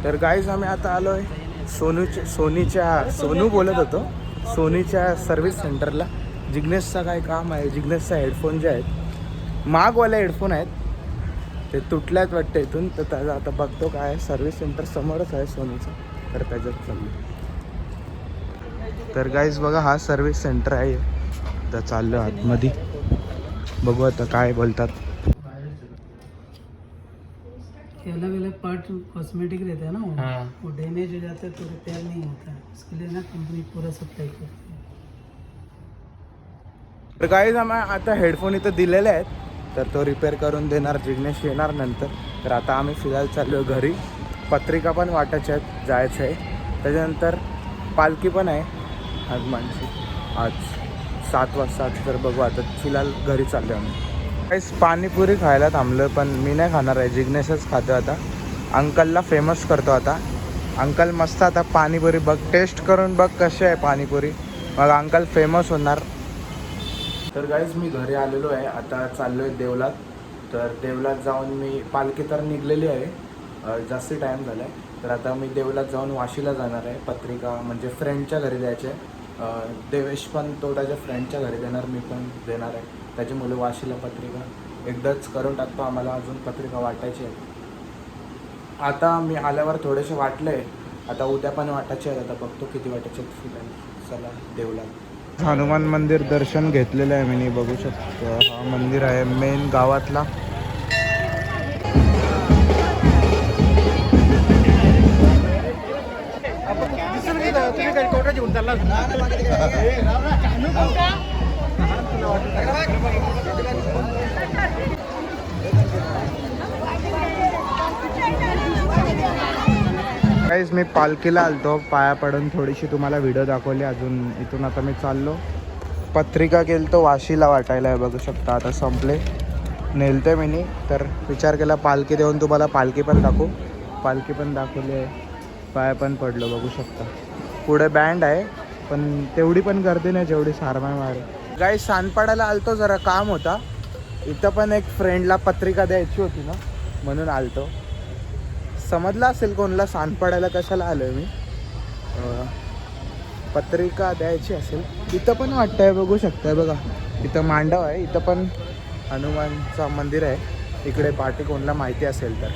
तर गाईज आम्ही आता आलो आहे सोनू बोलत होतो सोनीच्या सर्व्हिस सेंटरला. जिग्नेशचा काय काम आहे, जिग्नेशचा हेडफोन जे आहेत मागवाले हेडफोन आहेत ते तुटल्यात वाटतं इथून. तर त्याचा आता बघतो काय सर्व्हिस सेंटर समोरच आहे सोनीचं, तर त्याच्यात चाललो. तर गाईज बघा हा सर्व्हिस सेंटर आहे, तर चाललो आतमध्ये बघू आता काय बोलतात. अलग अलग पार्ट कॉस्मेटिक रहता है ना वो डैमेज हो जाता है तो रिपेयर नहीं होता है, इसके लिए ना कंपनी पूरा सप्लाई करती है. तर गाईज आम्ही आता हेडफोन इथं दिलेले आहेत, तर तो रिपेअर करून देणार जिग्नेश येणार नंतर. तर आता आम्ही फिरायला चाललो घरी. पत्रिका पण वाटायच्या आहेत, जायचं आहे. त्याच्यानंतर पालखी पण आहे हनुमानची आज 7 वाजता. तर बघू आता फिलहाल घरी चाललो आम्ही. काहीच पाणीपुरी खायला थांबलो, पण मी नाही खाणार आहे, जिग्नेशच खातो आता. अंकलला फेमस करतो आता. अंकल मस्त आता पाणीपुरी बघ, टेस्ट करून बघ कशी आहे पाणीपुरी, मग अंकल फेमस होणार. तर गाईज मी घरी आलेलो आहे, आता चाललो आहे देवलात. तर देवलात जाऊन मी पालखी तर निघलेली आहे, जास्ती टाईम झाला आहे. तर आता मी देवलात जाऊन वाशीला जाणार आहे. पत्रिका म्हणजे फ्रेंडच्या घरी द्यायचे. देवेश पण तो त्याच्या फ्रेंडच्या घरी देणार, मी पण देणार आहे. त्याची मुलं वाशीला पत्रिका एकदाच करून टाकतो, आम्हाला अजून पत्रिका वाटायची आहे. आता मी आल्यावर थोडेसे वाटले, आता उद्या पण वाटायचे आहेत. आता बघतो किती वाटायचे आहेत. फिरायला चला देवलात. हनुमान मंदिर दर्शन घेतलेलं आहे मी, बघू शकतो. हा मंदिर आहे मेन गावातला. गाईज मी पालखीला आलतो, पाया पडून थोडीशी तुम्हाला व्हिडिओ दाखवली. अजून इथून आता मी चाललो. पत्रिका गेलतो वाशीला वाटायला आहे, बघू शकता. आता संपले, नेलते मी. तर विचार केला पालखी देऊन तुम्हाला पालखी पण दाखवू. पालखी पण दाखवली आहे, पाया पण पडलो, बघू शकता. पुढे बँड आहे, पण तेवढी पण गर्दी नाही जेवढी सारमाळ्यावर. गाईज सानपाड्याला आलतो, जरा काम होता इथं. पण एक फ्रेंडला पत्रिका द्यायची होती ना, म्हणून आलतो. समजलं असेल कोणाला सानपाड्याला कशाला आलो आहे मी. पत्रिका द्यायची असेल. इथं पण वाटतंय, बघू शकताय बघा. इथं मांडव आहे, इथं पण हनुमानचं मंदिर आहे. इकडे पाठी कोणाला माहिती असेल तर.